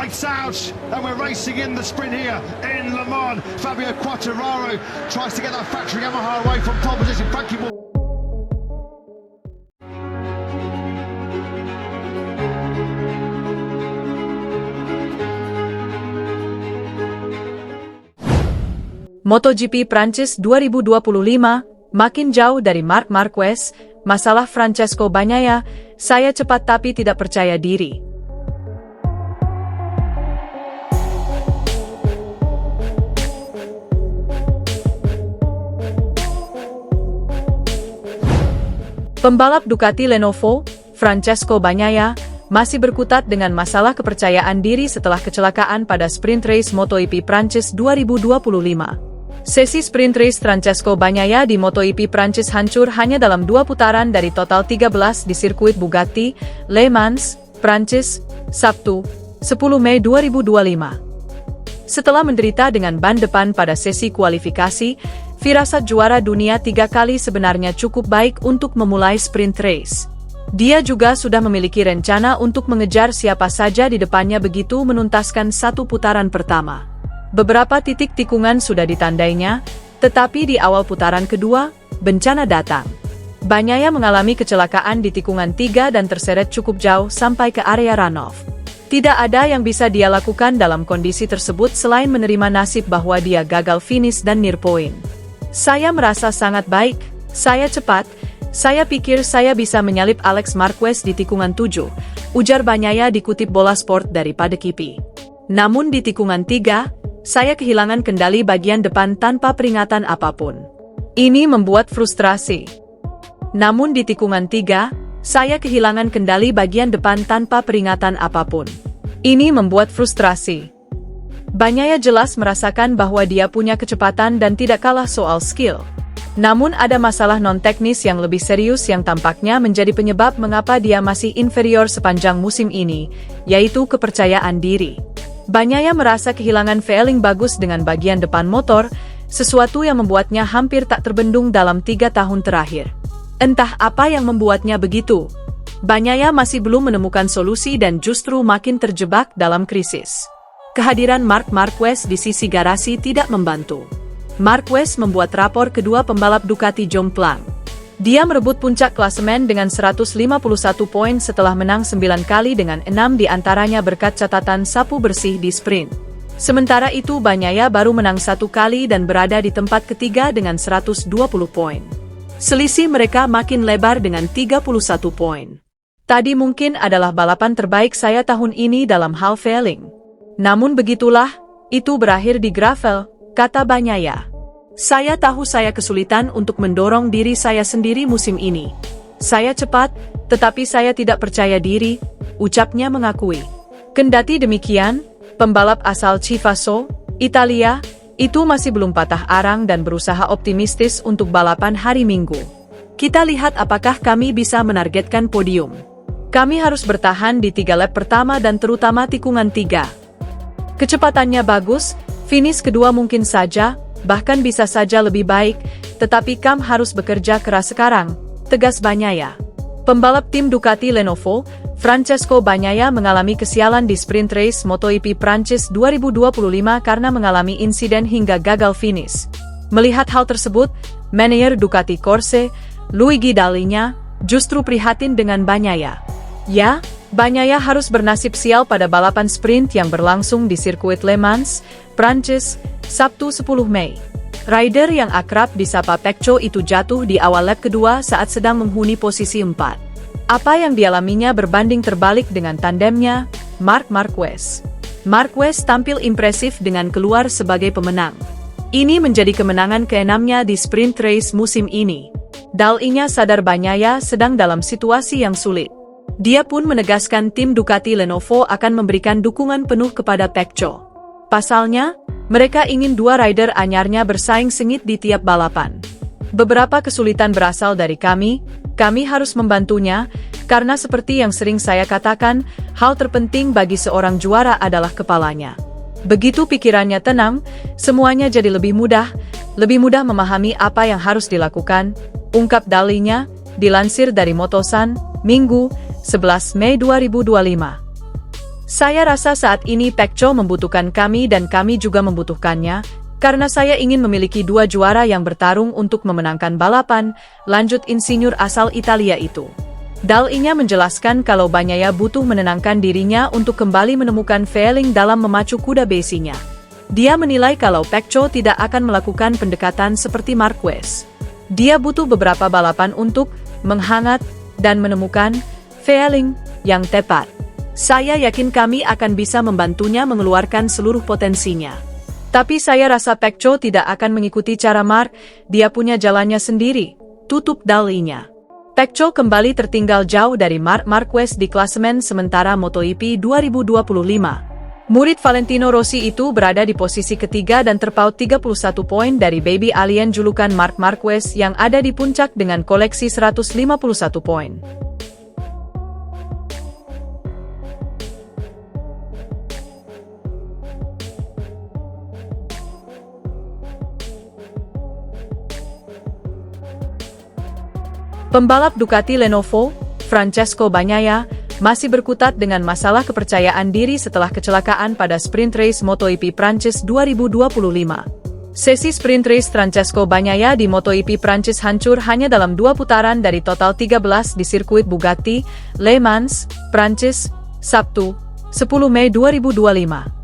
Lights out, and we're racing in the sprint here in Le Mans. Fabio Quartararo tries to get that factory Yamaha away from pole position. Frankie Moore. MotoGP Prancis 2025 makin jauh dari Marc Marquez. Masalah Francesco Bagnaia, saya cepat tapi tidak percaya diri. Pembalap Ducati Lenovo, Francesco Bagnaia, masih berkutat dengan masalah kepercayaan diri setelah kecelakaan pada sprint race MotoGP Prancis 2025. Sesi sprint race Francesco Bagnaia di MotoGP Prancis hancur hanya dalam 2 putaran dari total 13 di sirkuit Bugatti, Le Mans, Prancis, Sabtu, 10 Mei 2025. Setelah menderita dengan ban depan pada sesi kualifikasi, firasat juara dunia 3 kali sebenarnya cukup baik untuk memulai sprint race. Dia juga sudah memiliki rencana untuk mengejar siapa saja di depannya begitu menuntaskan 1 putaran pertama. Beberapa titik tikungan sudah ditandainya, tetapi di awal putaran kedua, bencana datang. Bagnaia mengalami kecelakaan di tikungan 3 dan terseret cukup jauh sampai ke area runoff. Tidak ada yang bisa dia lakukan dalam kondisi tersebut selain menerima nasib bahwa dia gagal finish dan near point. Saya merasa sangat baik, saya cepat, saya pikir saya bisa menyalip Alex Marquez di tikungan 7, ujar Bagnaia dikutip Bola Sport dari Padekipi. Namun di tikungan 3, saya kehilangan kendali bagian depan tanpa peringatan apapun. Ini membuat frustrasi. Namun di tikungan 3, saya kehilangan kendali bagian depan tanpa peringatan apapun. Ini membuat frustrasi. Bagnaia jelas merasakan bahwa dia punya kecepatan dan tidak kalah soal skill. Namun ada masalah non-teknis yang lebih serius yang tampaknya menjadi penyebab mengapa dia masih inferior sepanjang musim ini, yaitu kepercayaan diri. Bagnaia merasa kehilangan feeling bagus dengan bagian depan motor, sesuatu yang membuatnya hampir tak terbendung dalam 3 tahun terakhir. Entah apa yang membuatnya begitu. Bagnaia masih belum menemukan solusi dan justru makin terjebak dalam krisis. Kehadiran Marc Marquez di sisi garasi tidak membantu. Marquez membuat rapor kedua pembalap Ducati jomplang. Dia merebut puncak klasemen dengan 151 poin setelah menang 9 kali dengan 6 diantaranya berkat catatan sapu bersih di sprint. Sementara itu Bagnaia baru menang 1 kali dan berada di tempat ketiga dengan 120 poin. Selisih mereka makin lebar dengan 31 poin. Tadi mungkin adalah balapan terbaik saya tahun ini dalam hal feeling. Namun begitulah, itu berakhir di gravel, kata Bagnaia. Saya tahu saya kesulitan untuk mendorong diri saya sendiri musim ini. Saya cepat, tetapi saya tidak percaya diri, ucapnya mengakui. Kendati demikian, pembalap asal Chivasso, Italia, itu masih belum patah arang dan berusaha optimistis untuk balapan hari Minggu. Kita lihat apakah kami bisa menargetkan podium. Kami harus bertahan di 3 lap pertama dan terutama tikungan 3. Kecepatannya bagus, finish kedua mungkin saja, bahkan bisa saja lebih baik, tetapi Kam harus bekerja keras sekarang, tegas Bagnaia. Pembalap tim Ducati Lenovo, Francesco Bagnaia mengalami kesialan di sprint race MotoGP Prancis 2025 karena mengalami insiden hingga gagal finish. Melihat hal tersebut, manajer Ducati Corse, Luigi Dall'Igna, justru prihatin dengan Bagnaia. Ya, Bagnaia harus bernasib sial pada balapan sprint yang berlangsung di sirkuit Le Mans, Prancis, Sabtu 10 Mei. Rider yang akrab disapa Pecco itu jatuh di awal lap kedua saat sedang menghuni posisi 4. Apa yang dialaminya berbanding terbalik dengan tandemnya, Marc Marquez. Marquez tampil impresif dengan keluar sebagai pemenang. Ini menjadi kemenangan ke-6-nya di sprint race musim ini. Dall'Igna sadar Bagnaia sedang dalam situasi yang sulit. Dia pun menegaskan tim Ducati Lenovo akan memberikan dukungan penuh kepada Pecco. Pasalnya, mereka ingin 2 rider anyarnya bersaing sengit di tiap balapan. Beberapa kesulitan berasal dari kami harus membantunya, karena seperti yang sering saya katakan, hal terpenting bagi seorang juara adalah kepalanya. Begitu pikirannya tenang, semuanya jadi lebih mudah memahami apa yang harus dilakukan, ungkap Dall'Igna, dilansir dari Motosan, Minggu, 11 Mei 2025. Saya rasa saat ini Pecco membutuhkan kami dan kami juga membutuhkannya, karena saya ingin memiliki dua juara yang bertarung untuk memenangkan balapan, lanjut insinyur asal Italia itu. Dal-Inya menjelaskan kalau Bagnaia butuh menenangkan dirinya untuk kembali menemukan feeling dalam memacu kuda besinya. Dia menilai kalau Pecco tidak akan melakukan pendekatan seperti Marquez. Dia butuh beberapa balapan untuk menghangat dan menemukan feeling yang tepat. Saya yakin kami akan bisa membantunya mengeluarkan seluruh potensinya. Tapi saya rasa Pecco tidak akan mengikuti cara Mark, dia punya jalannya sendiri, tutup Dal-Inya. Pecco kembali tertinggal jauh dari Marc Marquez di klasemen sementara MotoGP 2025. Murid Valentino Rossi itu berada di posisi ketiga dan terpaut 31 poin dari Baby Alien julukan Marc Marquez yang ada di puncak dengan koleksi 151 poin. Pembalap Ducati Lenovo, Francesco Bagnaia, masih berkutat dengan masalah kepercayaan diri setelah kecelakaan pada sprint race MotoGP Prancis 2025. Sesi sprint race Francesco Bagnaia di MotoGP Prancis hancur hanya dalam 2 putaran dari total 13 di sirkuit Bugatti, Le Mans, Prancis, Sabtu, 10 Mei 2025.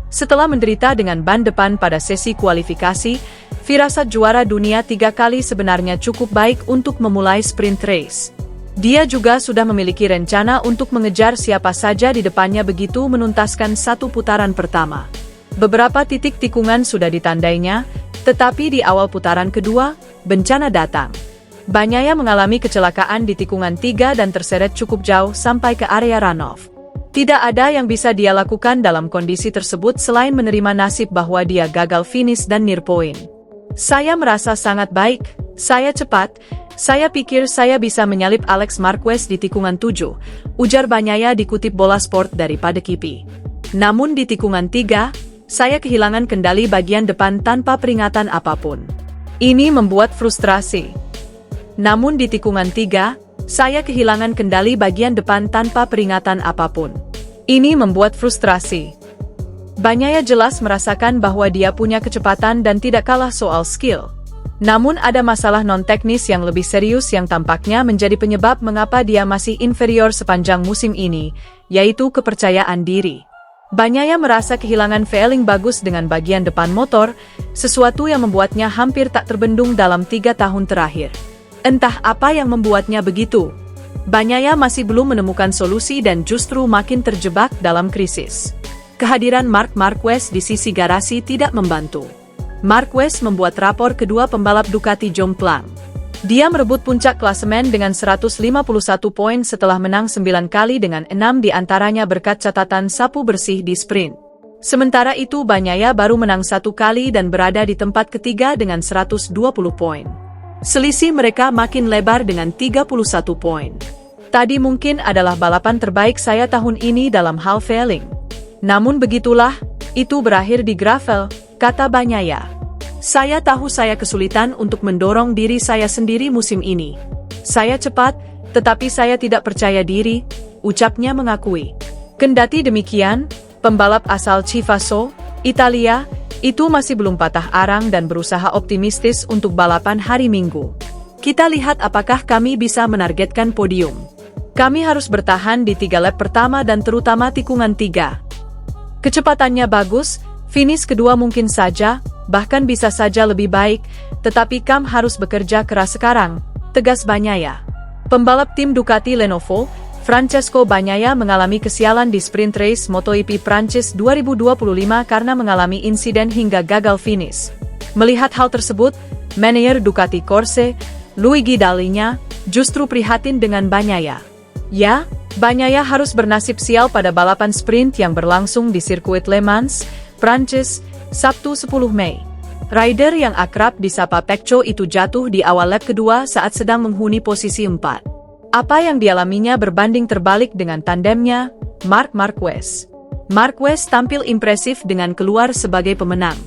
Setelah menderita dengan ban depan pada sesi kualifikasi, firasat juara dunia 3 kali sebenarnya cukup baik untuk memulai sprint race. Dia juga sudah memiliki rencana untuk mengejar siapa saja di depannya begitu menuntaskan satu putaran pertama. Beberapa titik tikungan sudah ditandainya, tetapi di awal putaran kedua, bencana datang. Bagnaia mengalami kecelakaan di tikungan 3 dan terseret cukup jauh sampai ke area runoff. Tidak ada yang bisa dia lakukan dalam kondisi tersebut selain menerima nasib bahwa dia gagal finish dan near point. Saya merasa sangat baik, saya cepat, saya pikir saya bisa menyalip Alex Marquez di tikungan 7, ujar Bagnaia dikutip Bola Sport dari Padekipi. Namun di tikungan 3, saya kehilangan kendali bagian depan tanpa peringatan apapun. Ini membuat frustrasi. Namun di tikungan 3, saya kehilangan kendali bagian depan tanpa peringatan apapun. Ini membuat frustrasi. Bagnaia jelas merasakan bahwa dia punya kecepatan dan tidak kalah soal skill. Namun ada masalah non-teknis yang lebih serius yang tampaknya menjadi penyebab mengapa dia masih inferior sepanjang musim ini, yaitu kepercayaan diri. Bagnaia merasa kehilangan feeling bagus dengan bagian depan motor, sesuatu yang membuatnya hampir tak terbendung dalam 3 tahun terakhir. Entah apa yang membuatnya begitu. Bagnaia masih belum menemukan solusi dan justru makin terjebak dalam krisis. Kehadiran Marc Marquez di sisi garasi tidak membantu. Marquez membuat rapor kedua pembalap Ducati jomplang. Dia merebut puncak klasemen dengan 151 poin setelah menang 9 kali dengan 6 di antaranya berkat catatan sapu bersih di sprint. Sementara itu Bagnaia baru menang 1 kali dan berada di tempat ketiga dengan 120 poin. Selisih mereka makin lebar dengan 31 poin. Tadi mungkin adalah balapan terbaik saya tahun ini dalam hal feeling. Namun begitulah, itu berakhir di gravel, kata Bagnaia. Saya tahu saya kesulitan untuk mendorong diri saya sendiri musim ini. Saya cepat, tetapi saya tidak percaya diri, ucapnya mengakui. Kendati demikian, pembalap asal Chivasso, Italia, itu masih belum patah arang dan berusaha optimistis untuk balapan hari Minggu. Kita lihat apakah kami bisa menargetkan podium. Kami harus bertahan di 3 lap pertama dan terutama tikungan 3. Kecepatannya bagus, finish kedua mungkin saja, bahkan bisa saja lebih baik, tetapi Kam harus bekerja keras sekarang, tegas Bagnaia. Pembalap tim Ducati Lenovo, Francesco Bagnaia mengalami kesialan di sprint race MotoGP Prancis 2025 karena mengalami insiden hingga gagal finish. Melihat hal tersebut, manajer Ducati Corse, Luigi Dal-Inya, justru prihatin dengan Bagnaia. Ya, Bagnaia harus bernasib sial pada balapan sprint yang berlangsung di sirkuit Le Mans, Prancis, Sabtu 10 Mei. Rider yang akrab disapa Pecco itu jatuh di awal lap kedua saat sedang menghuni posisi 4. Apa yang dialaminya berbanding terbalik dengan tandemnya, Marc Marquez. Marquez tampil impresif dengan keluar sebagai pemenang.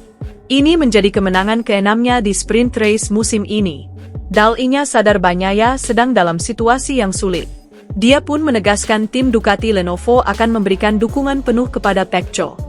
Ini menjadi kemenangan ke-6-nya di sprint race musim ini. Dal-Inya sadar Bagnaia sedang dalam situasi yang sulit. Dia pun menegaskan tim Ducati Lenovo akan memberikan dukungan penuh kepada Pecco.